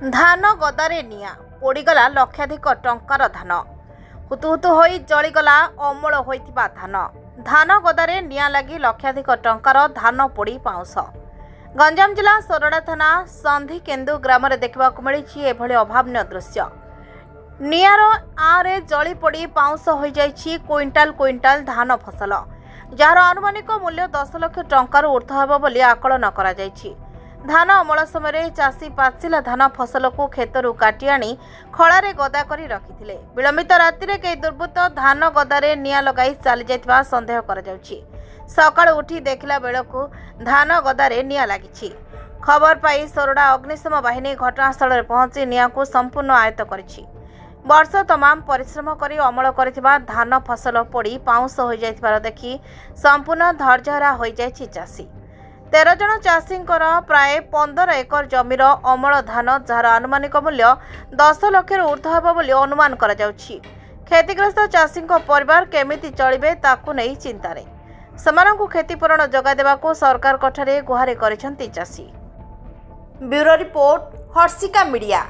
धान गदारे निया पोड़ीगला लक्षाधिक टंकार धान हुतुहुतु होई जलीगला अमल होइतिबा धान धान गदारे निया लगी लक्षाधिक टंकार धान पोड़ी पाउंस। गंजाम जिला सोरडा थाना संधिकेन्दु ग्राम देखा मिली एभली अभावन दृश्य। नियार आरे जली पोड़ी पाउंस हो जाइछि क्विंटाल क्विंटाल धान फसल जार आनुमानिक मूल्य 10 लाख टंकार ऊर्ध्व हेब बोली आकलन करा जाइछि। धान अमल समय चाषी पाचिला धान फसल को खेतरू काटी आनी खଳାରେ गदा करी रखिथिले। विलंबित राति कई दुर्बृत्त धान गदारे निया लगाई चली जाइथिबा संदेह करा जाउछि। सकाळ उठी देखला बेलकु धान गदारे निया लागिछि। खबर पाई सोरडा अग्निशम बाहिनी घटनास्थल में पहुंची निया को संपूर्ण आयत्त करिछि। वर्ष तमाम परिश्रम करी अमल करिथिबा धान फसल पोड़ी पाउंस हो जाइथिबार देखि संपूर्ण धैर्यहरा हो जाइछि चाषी। 13 जन चाषी प्राय 15 एकर जमीर अमल धान जार आनुमानिक मूल्य 10 लाख ऊर्ध्व हेब बोली अनुमान करा जाउछि। क्षतिग्रस्त चाषी परिवार केमिति चलिबे ताकू नै चिंतारे समानकु क्षतिपूरण जगा देबाकू सरकार कठारे गुहारि करिसंती चाषी। Bureau report Harshika media.